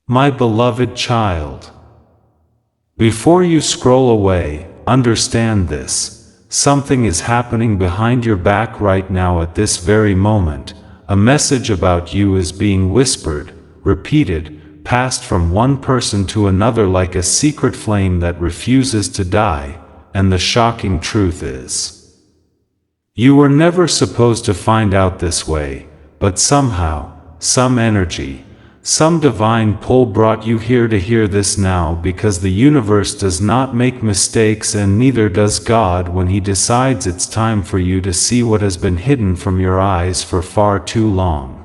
My beloved child, before you scroll away, understand this. Something is happening behind your back right now at this very moment. A message about you is being whispered, repeated, passed from one person to another like a secret flame that refuses to die, and the shocking truth is, you were never supposed to find out this way, but somehow, some energy, some divine pull brought you here to hear this now, because the universe does not make mistakes, and neither does God when He decides it's time for you to see what has been hidden from your eyes for far too long.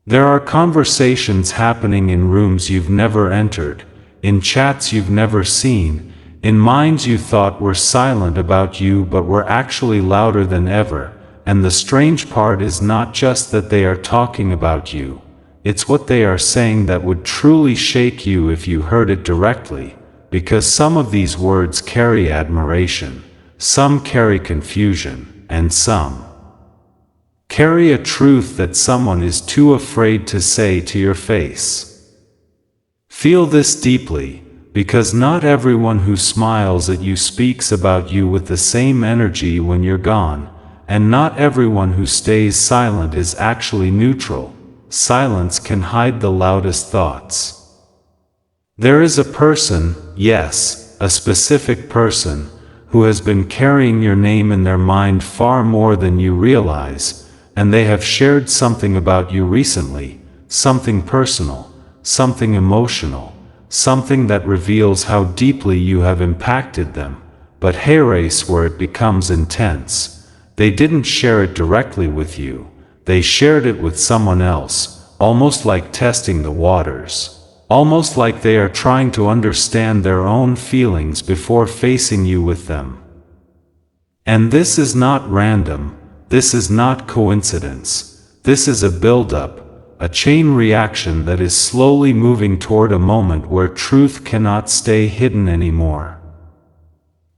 There are conversations happening in rooms you've never entered, in chats you've never seen, in minds you thought were silent about you but were actually louder than ever, and the strange part is not just that they are talking about you. It's what they are saying that would truly shake you if you heard it directly, because some of these words carry admiration, some carry confusion, and some carry a truth that someone is too afraid to say to your face. Feel this deeply, because not everyone who smiles at you speaks about you with the same energy when you're gone, and not everyone who stays silent is actually neutral. Silence can hide the loudest thoughts. There is a person, yes, a specific person, who has been carrying your name in their mind far more than you realize, and they have shared something about you recently, something personal, something emotional, something that reveals how deeply you have impacted them. But here's where it becomes intense. They didn't share it directly with you. They shared it with someone else, almost like testing the waters, almost like they are trying to understand their own feelings before facing you with them. And this is not random, this is not coincidence, this is a build-up, a chain reaction that is slowly moving toward a moment where truth cannot stay hidden anymore.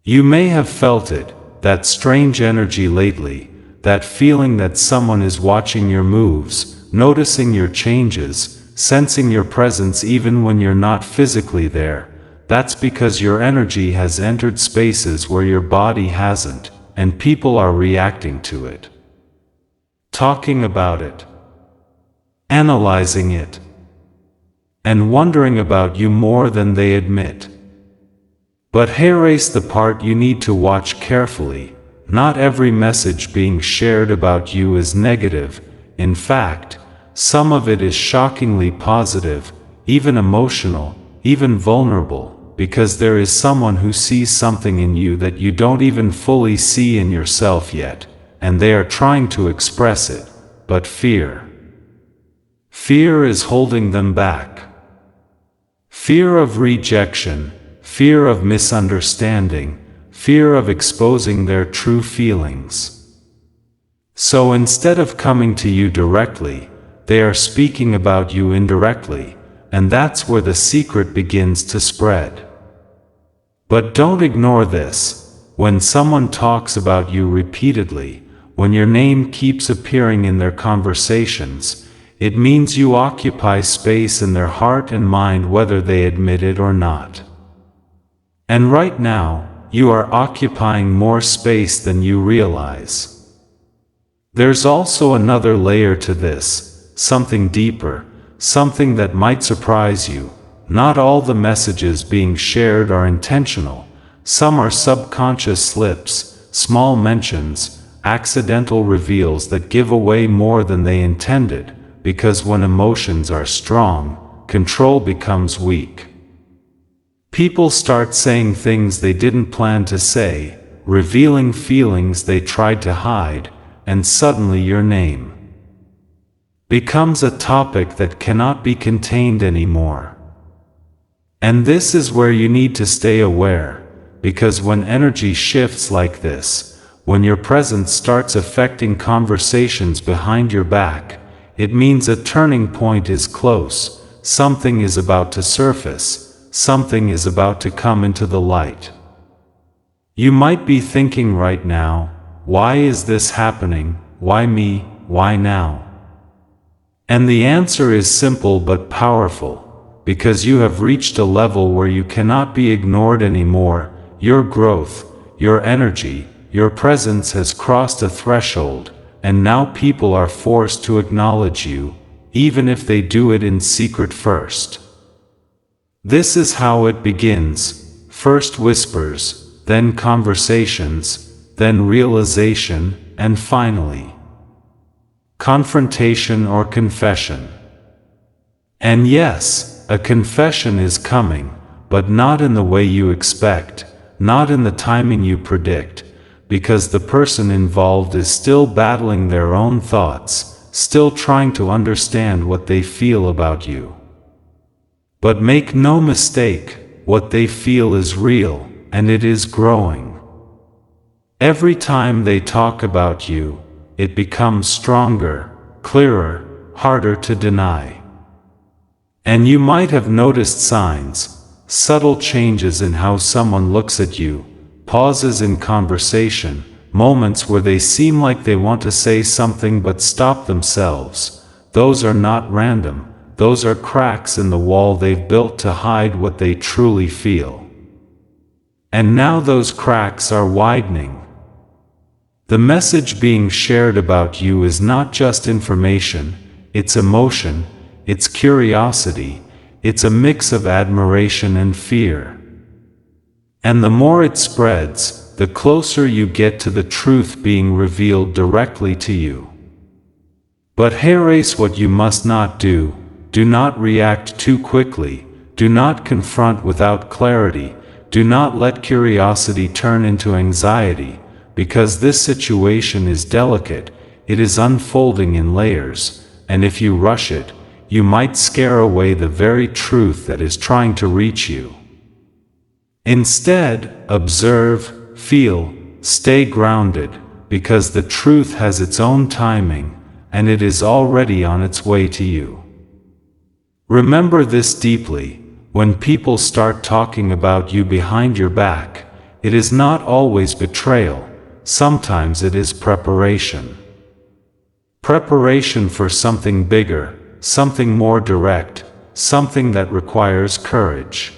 You may have felt it, that strange energy lately, that feeling that someone is watching your moves, noticing your changes, sensing your presence even when you're not physically there. That's because your energy has entered spaces where your body hasn't, and people are reacting to it, talking about it, analyzing it, and wondering about you more than they admit. But here's the part you need to watch carefully. Not every message being shared about you is negative. In fact, some of it is shockingly positive, even emotional, even vulnerable, because there is someone who sees something in you that you don't even fully see in yourself yet, and they are trying to express it, but fear is holding them back. Fear of rejection, fear of misunderstanding, fear of exposing their true feelings. So instead of coming to you directly, they are speaking about you indirectly, and that's where the secret begins to spread. But don't ignore this. When someone talks about you repeatedly, when your name keeps appearing in their conversations, it means you occupy space in their heart and mind whether they admit it or not. And right now, you are occupying more space than you realize. There's also another layer to this, something deeper, something that might surprise you. Not all the messages being shared are intentional. Some are subconscious slips, small mentions, accidental reveals that give away more than they intended, because when emotions are strong, control becomes weak. People start saying things they didn't plan to say, revealing feelings they tried to hide, and suddenly your name becomes a topic that cannot be contained anymore. And this is where you need to stay aware, because when energy shifts like this, when your presence starts affecting conversations behind your back, it means a turning point is close, something is about to surface. Something is about to come into the light. You might be thinking right now, why is this happening? Why me? Why now? And the answer is simple but powerful. because you have reached a level where you cannot be ignored anymore. Your growth, your energy, your presence has crossed a threshold, and now people are forced to acknowledge you, even if they do it in secret first. This is how it begins. First whispers, then conversations, then realization, and finally confrontation or confession. And yes, a confession is coming, but not in the way you expect, not in the timing you predict, because the person involved is still battling their own thoughts, still trying to understand what they feel about you. But make no mistake, what they feel is real, and it is growing. Every time they talk about you, it becomes stronger, clearer, harder to deny. And you might have noticed signs, subtle changes in how someone looks at you, pauses in conversation, moments where they seem like they want to say something but stop themselves. Those are not random. Those are cracks in the wall they've built to hide what they truly feel. And now those cracks are widening. The message being shared about you is not just information, it's emotion, it's curiosity, it's a mix of admiration and fear. And the more it spreads, the closer you get to the truth being revealed directly to you. But here's what you must not do. Do not react too quickly, do not confront without clarity, do not let curiosity turn into anxiety, because this situation is delicate, it is unfolding in layers, and if you rush it, you might scare away the very truth that is trying to reach you. Instead, observe, feel, stay grounded, because the truth has its own timing, and it is already on its way to you. Remember this deeply, when people start talking about you behind your back, it is not always betrayal, sometimes it is preparation. Preparation for something bigger, something more direct, something that requires courage.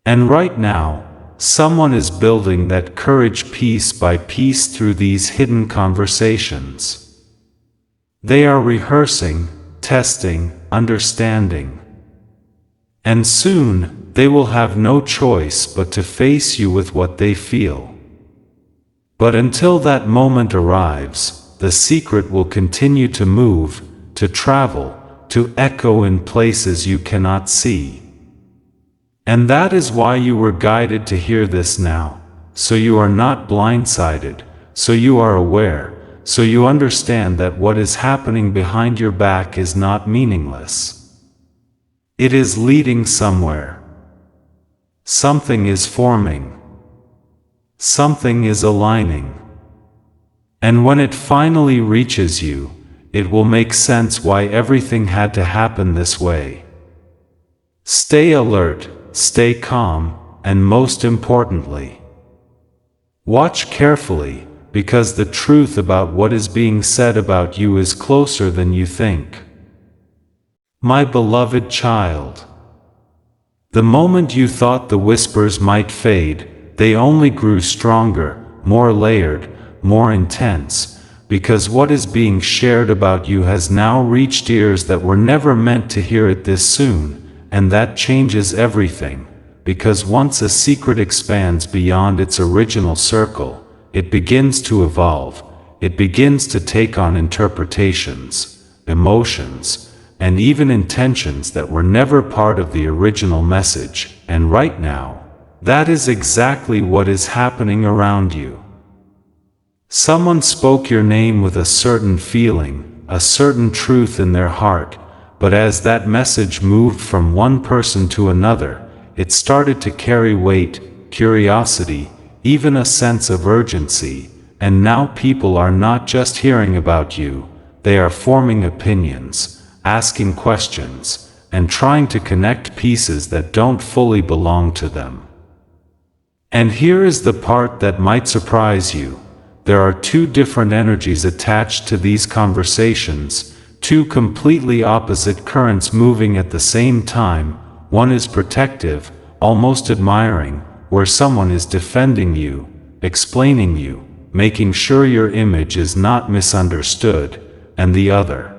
And right now, someone is building that courage piece by piece through these hidden conversations. They are rehearsing, testing, understanding. And soon, they will have no choice but to face you with what they feel. But until that moment arrives, the secret will continue to move, to travel, to echo in places you cannot see. And that is why you were guided to hear this now, so you are not blindsided, so you are aware, so you understand that what is happening behind your back is not meaningless. It is leading somewhere. Something is forming. Something is aligning. And when it finally reaches you, it will make sense why everything had to happen this way. Stay alert, stay calm, and most importantly, watch carefully, because the truth about what is being said about you is closer than you think. My beloved child, the moment you thought the whispers might fade, they only grew stronger, more layered, more intense, because what is being shared about you has now reached ears that were never meant to hear it this soon, and that changes everything, because once a secret expands beyond its original circle, it begins to evolve, it begins to take on interpretations, emotions, and even intentions that were never part of the original message, and right now, that is exactly what is happening around you. Someone spoke your name with a certain feeling, a certain truth in their heart, but as that message moved from one person to another, it started to carry weight, curiosity, even a sense of urgency, and now people are not just hearing about you, they are forming opinions, asking questions, and trying to connect pieces that don't fully belong to them. And here is the part that might surprise you. There are two different energies attached to these conversations, two completely opposite currents moving at the same time. One is protective, almost admiring, where someone is defending you, explaining you, making sure your image is not misunderstood, and the other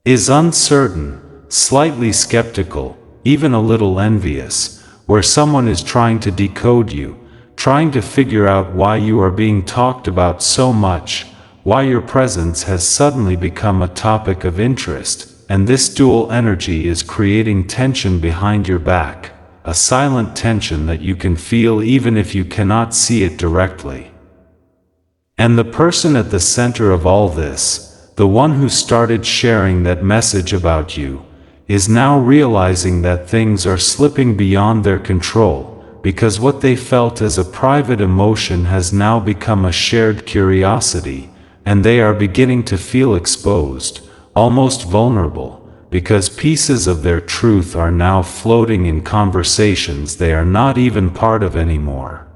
is uncertain, slightly skeptical, even a little envious, where someone is trying to decode you, trying to figure out why you are being talked about so much, why your presence has suddenly become a topic of interest, and this dual energy is creating tension behind your back, a silent tension that you can feel even if you cannot see it directly. And the person at the center of all this, the one who started sharing that message about you, is now realizing that things are slipping beyond their control, because what they felt as a private emotion has now become a shared curiosity, and they are beginning to feel exposed, almost vulnerable, because pieces of their truth are now floating in conversations they are not even part of anymore.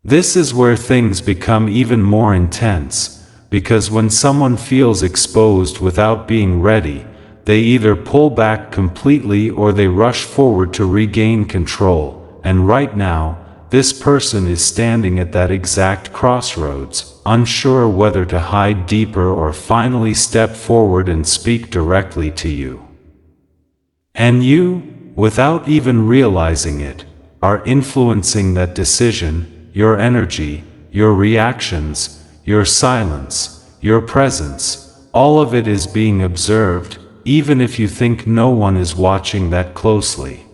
This is where things become even more intense, because when someone feels exposed without being ready, they either pull back completely or they rush forward to regain control, and right now, this person is standing at that exact crossroads, unsure whether to hide deeper or finally step forward and speak directly to you. And you, without even realizing it, are influencing that decision, your energy, your reactions, your silence, your presence. All of it is being observed, even if you think no one is watching that closely.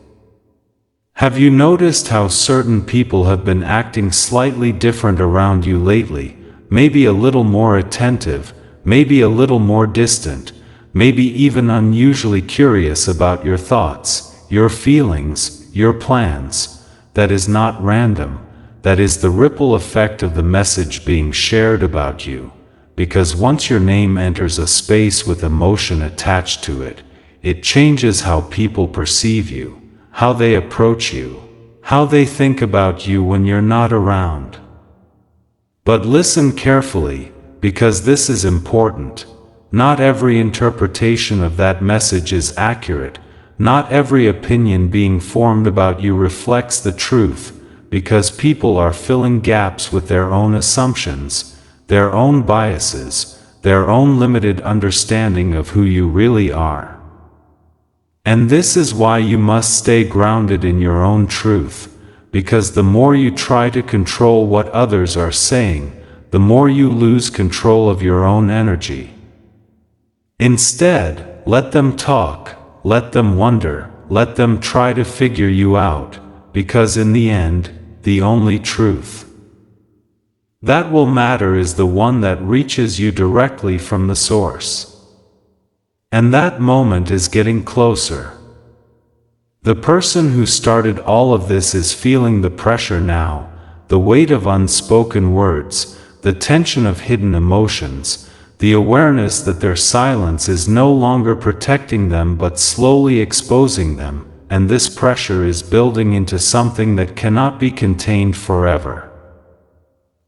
Have you noticed how certain people have been acting slightly different around you lately? Maybe a little more attentive, maybe a little more distant, maybe even unusually curious about your thoughts, your feelings, your plans. That is not random. That is the ripple effect of the message being shared about you. Because once your name enters a space with emotion attached to it, it changes how people perceive you, how they approach you, how they think about you when you're not around. But listen carefully, because this is important. Not every interpretation of that message is accurate. Not every opinion being formed about you reflects the truth, because people are filling gaps with their own assumptions, their own biases, their own limited understanding of who you really are. And this is why you must stay grounded in your own truth, because the more you try to control what others are saying, the more you lose control of your own energy. Instead, let them talk, let them wonder, let them try to figure you out, because in the end, the only truth that will matter is the one that reaches you directly from the source. And that moment is getting closer. The person who started all of this is feeling the pressure now, the weight of unspoken words, the tension of hidden emotions, the awareness that their silence is no longer protecting them but slowly exposing them. And this pressure is building into something that cannot be contained forever.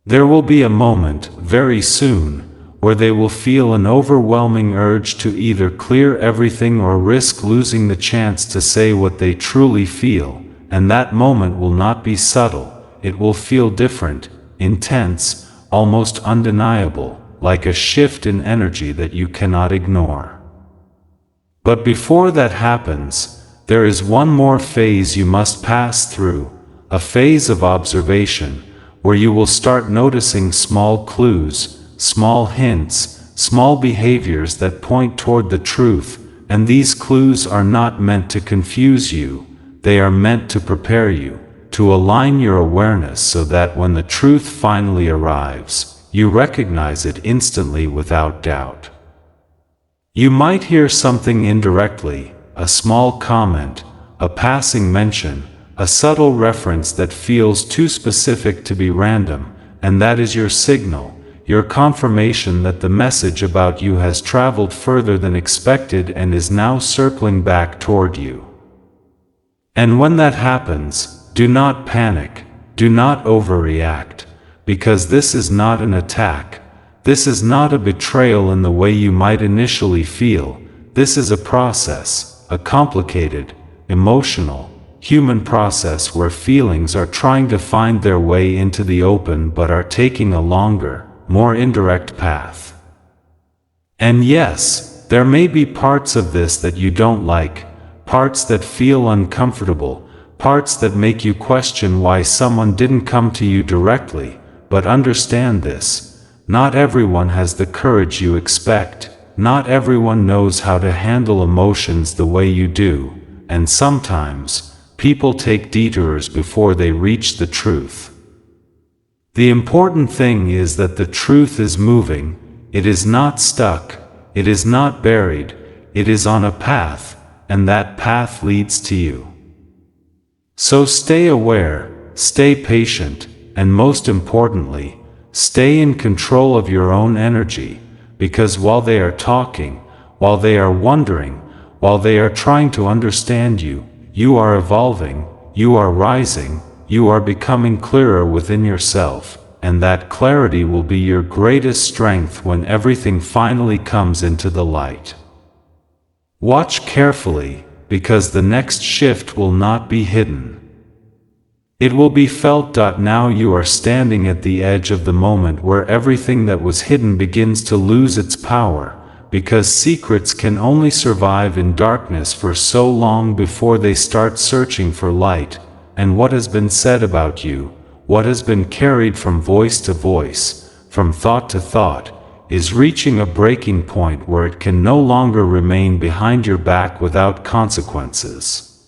There will be a moment, very soon, where they will feel an overwhelming urge to either clear everything or risk losing the chance to say what they truly feel, and that moment will not be subtle, it will feel different, intense, almost undeniable, like a shift in energy that you cannot ignore. But before that happens, there is one more phase you must pass through, a phase of observation, where you will start noticing small clues, small hints, small behaviors that point toward the truth, and these clues are not meant to confuse you, they are meant to prepare you, to align your awareness so that when the truth finally arrives, you recognize it instantly without doubt. You might hear something indirectly, a small comment, a passing mention, a subtle reference that feels too specific to be random, and that is your signal, your confirmation that the message about you has traveled further than expected and is now circling back toward you. And when that happens, do not panic, do not overreact, because this is not an attack, This is not a betrayal in the way you might initially feel. This is a process, a complicated, emotional, human process where feelings are trying to find their way into the open but are taking a longer, more indirect path. And yes, there may be parts of this that you don't like, parts that feel uncomfortable, parts that make you question why someone didn't come to you directly, but understand this: not everyone has the courage you expect, not everyone knows how to handle emotions the way you do, and sometimes, people take detours before they reach the truth. The important thing is that the truth is moving, it is not stuck, it is not buried, it is on a path, and that path leads to you. So stay aware, stay patient, and most importantly, stay in control of your own energy, because while they are talking, while they are wondering, while they are trying to understand you, you are evolving, you are rising, you are becoming clearer within yourself, and that clarity will be your greatest strength when everything finally comes into the light. Watch carefully, because the next shift will not be hidden. It will be felt. Now you are standing at the edge of the moment where everything that was hidden begins to lose its power, because secrets can only survive in darkness for so long before they start searching for light, and what has been said about you, what has been carried from voice to voice, from thought to thought, is reaching a breaking point where it can no longer remain behind your back without consequences.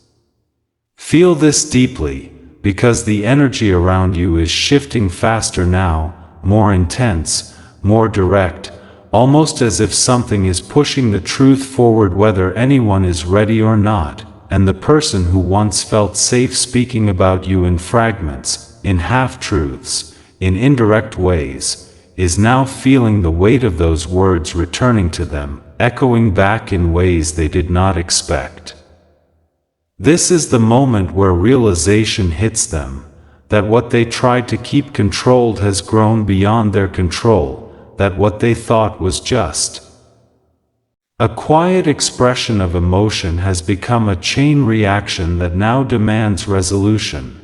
Feel this deeply, because the energy around you is shifting faster now, more intense, more direct, almost as if something is pushing the truth forward whether anyone is ready or not, and the person who once felt safe speaking about you in fragments, in half-truths, in indirect ways, is now feeling the weight of those words returning to them, echoing back in ways they did not expect. This is the moment where realization hits them, that what they tried to keep controlled has grown beyond their control, that what they thought was just a quiet expression of emotion has become a chain reaction that now demands resolution.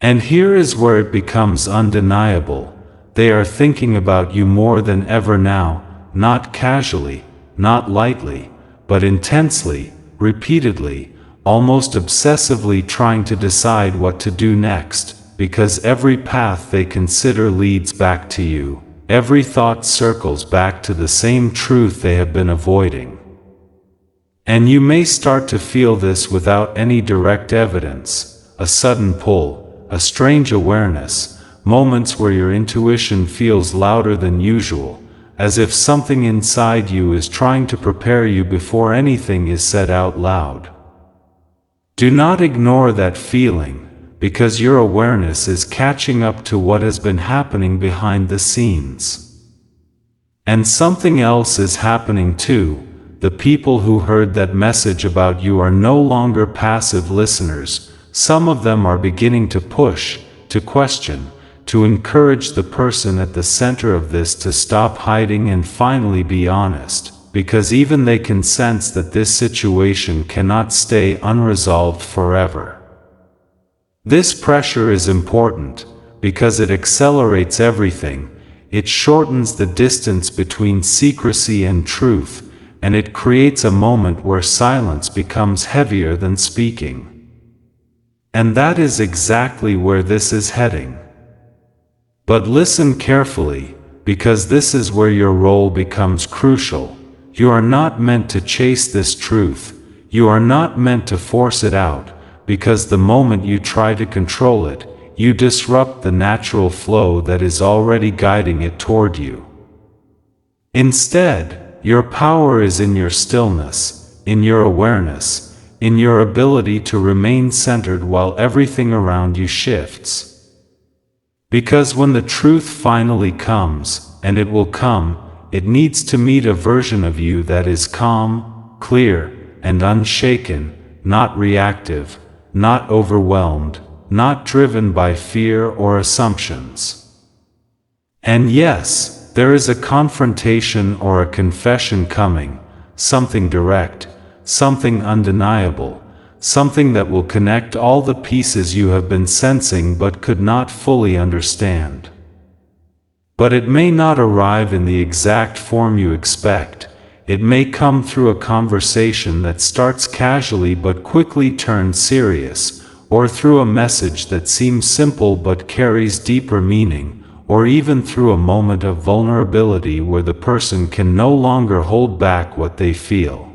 And here is where it becomes undeniable: they are thinking about you more than ever now, not casually, not lightly, but intensely, repeatedly, almost obsessively trying to decide what to do next, because every path they consider leads back to you. Every thought circles back to the same truth they have been avoiding. And you may start to feel this without any direct evidence: a sudden pull, a strange awareness, moments where your intuition feels louder than usual, as if something inside you is trying to prepare you before anything is said out loud. Do not ignore that feeling, because your awareness is catching up to what has been happening behind the scenes. And something else is happening too. The people who heard that message about you are no longer passive listeners. Some of them are beginning to push, to question, to encourage the person at the center of this to stop hiding and finally be honest, because even they can sense that this situation cannot stay unresolved forever. This pressure is important, because it accelerates everything. It shortens the distance between secrecy and truth, and it creates a moment where silence becomes heavier than speaking. And that is exactly where this is heading. But listen carefully, because this is where your role becomes crucial. You are not meant to chase this truth. You are not meant to force it out, because the moment you try to control it, you disrupt the natural flow that is already guiding it toward you. Instead, your power is in your stillness, in your awareness, in your ability to remain centered while everything around you shifts. Because when the truth finally comes, and it will come, it needs to meet a version of you that is calm, clear, and unshaken, not reactive, not overwhelmed, not driven by fear or assumptions. And yes, there is a confrontation or a confession coming, something direct, something undeniable, something that will connect all the pieces you have been sensing but could not fully understand. But it may not arrive in the exact form you expect. It may come through a conversation that starts casually but quickly turns serious, or through a message that seems simple but carries deeper meaning, or even through a moment of vulnerability where the person can no longer hold back what they feel.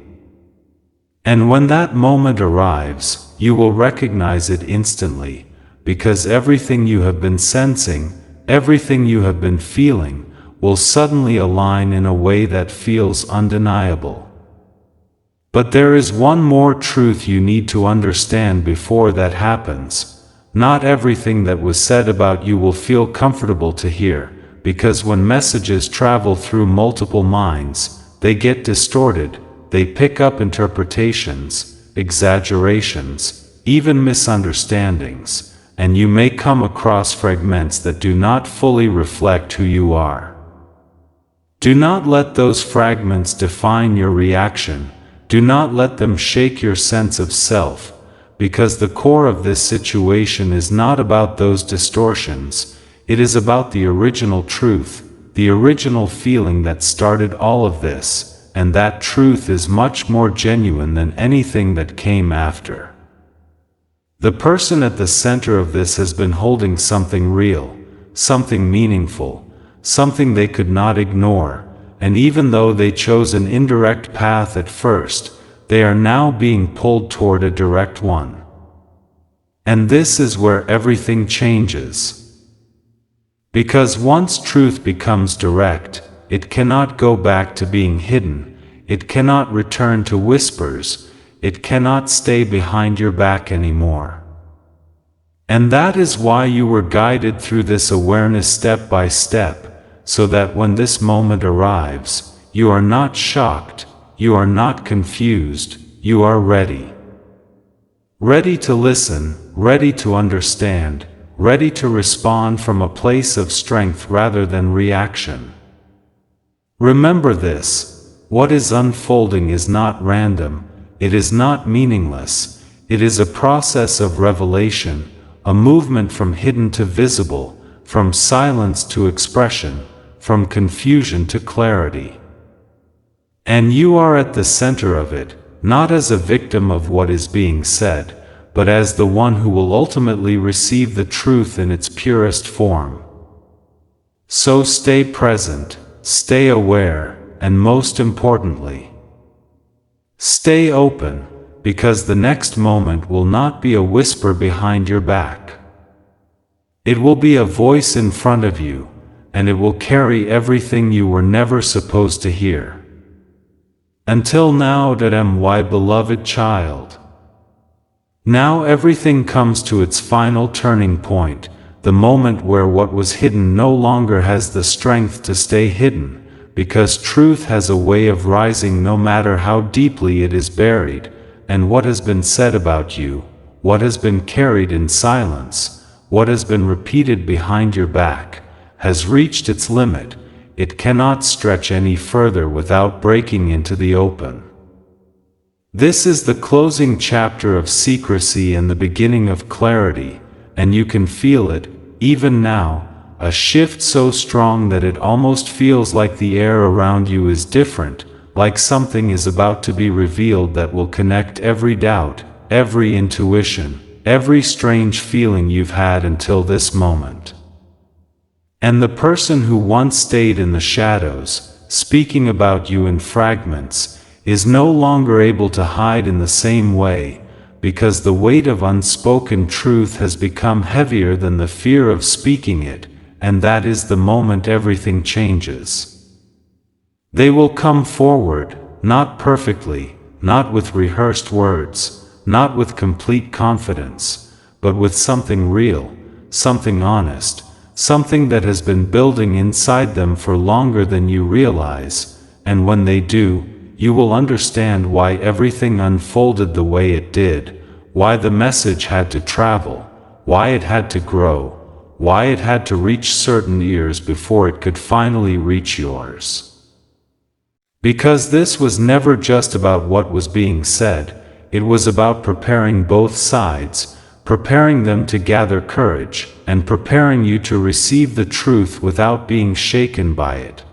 And when that moment arrives, you will recognize it instantly, because everything you have been sensing, everything you have been feeling, will suddenly align in a way that feels undeniable. But there is one more truth you need to understand before that happens. Not everything that was said about you will feel comfortable to hear, because when messages travel through multiple minds, they get distorted, they pick up interpretations, exaggerations, even misunderstandings, and you may come across fragments that do not fully reflect who you are. Do not let those fragments define your reaction. Do not let them shake your sense of self, because the core of this situation is not about those distortions. It is about the original truth, the original feeling that started all of this, and that truth is much more genuine than anything that came after. The person at the center of this has been holding something real, something meaningful, something they could not ignore, and even though they chose an indirect path at first, they are now being pulled toward a direct one. And this is where everything changes. Because once truth becomes direct, it cannot go back to being hidden, it cannot return to whispers, it cannot stay behind your back anymore. And that is why you were guided through this awareness step by step, so that when this moment arrives, you are not shocked, you are not confused, you are ready. Ready to listen, ready to understand, ready to respond from a place of strength rather than reaction. Remember this: what is unfolding is not random, it is not meaningless, it is a process of revelation, a movement from hidden to visible, from silence to expression, from confusion to clarity. And you are at the center of it, not as a victim of what is being said, but as the one who will ultimately receive the truth in its purest form. So stay present, stay aware, and most importantly, stay open, because the next moment will not be a whisper behind your back. It will be a voice in front of you, and it will carry everything you were never supposed to hear. Until now, my beloved child. Now everything comes to its final turning point, the moment where what was hidden no longer has the strength to stay hidden, because truth has a way of rising no matter how deeply it is buried, and what has been said about you, what has been carried in silence, what has been repeated behind your back, has reached its limit. It cannot stretch any further without breaking into the open. This is the closing chapter of secrecy and the beginning of clarity, and you can feel it, even now, a shift so strong that it almost feels like the air around you is different, like something is about to be revealed that will connect every doubt, every intuition, every strange feeling you've had until this moment. And the person who once stayed in the shadows, speaking about you in fragments, is no longer able to hide in the same way, because the weight of unspoken truth has become heavier than the fear of speaking it, and that is the moment everything changes. They will come forward, not perfectly, not with rehearsed words, not with complete confidence, but with something real, something honest, something that has been building inside them for longer than you realize, and when they do, you will understand why everything unfolded the way it did, why the message had to travel, why it had to grow, why it had to reach certain ears before it could finally reach yours. Because this was never just about what was being said, it was about preparing both sides, preparing them to gather courage, and preparing you to receive the truth without being shaken by it.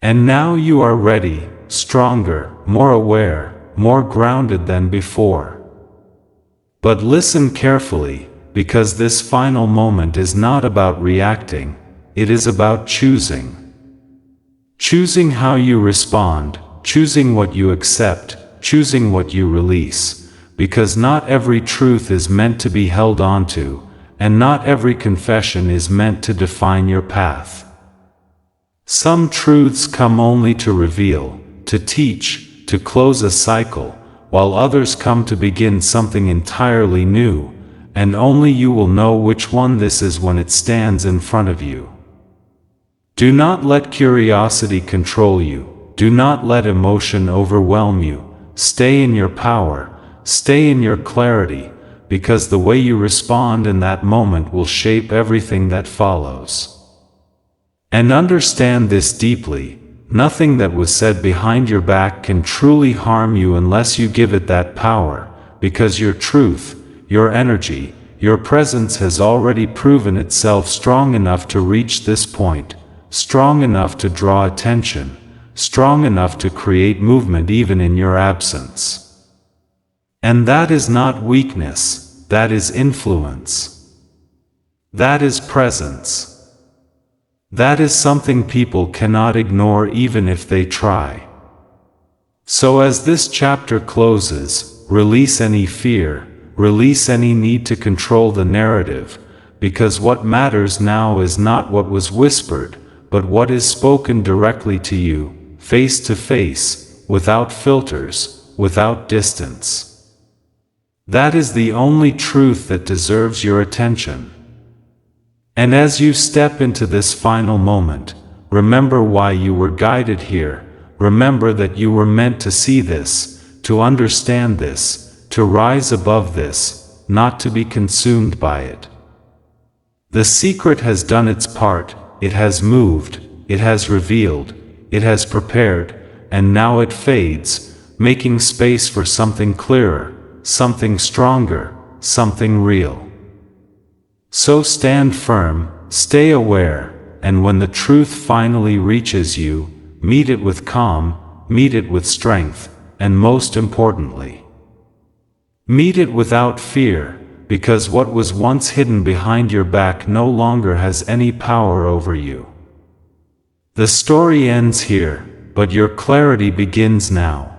And now you are ready, stronger, more aware, more grounded than before. But listen carefully, because this final moment is not about reacting, it is about choosing. Choosing how you respond, choosing what you accept, choosing what you release, because not every truth is meant to be held onto, and not every confession is meant to define your path. Some truths come only to reveal, to teach, to close a cycle, while others come to begin something entirely new, and only you will know which one this is when it stands in front of you. Do not let curiosity control you. Do not let emotion overwhelm you. Stay in your power, stay in your clarity, because the way you respond in that moment will shape everything that follows. And understand this deeply, nothing that was said behind your back can truly harm you unless you give it that power, because your truth, your energy, your presence has already proven itself strong enough to reach this point, strong enough to draw attention, strong enough to create movement even in your absence. And that is not weakness, that is influence. That is presence. That is something people cannot ignore even if they try. So as this chapter closes, release any fear, release any need to control the narrative, because what matters now is not what was whispered, but what is spoken directly to you, face to face, without filters, without distance. That is the only truth that deserves your attention. And as you step into this final moment, remember why you were guided here, remember that you were meant to see this, to understand this, to rise above this, not to be consumed by it. The secret has done its part, it has moved, it has revealed, it has prepared, and now it fades, making space for something clearer, something stronger, something real. So stand firm, stay aware, and when the truth finally reaches you, meet it with calm, meet it with strength, and most importantly, meet it without fear, because what was once hidden behind your back no longer has any power over you. The story ends here, but your clarity begins now.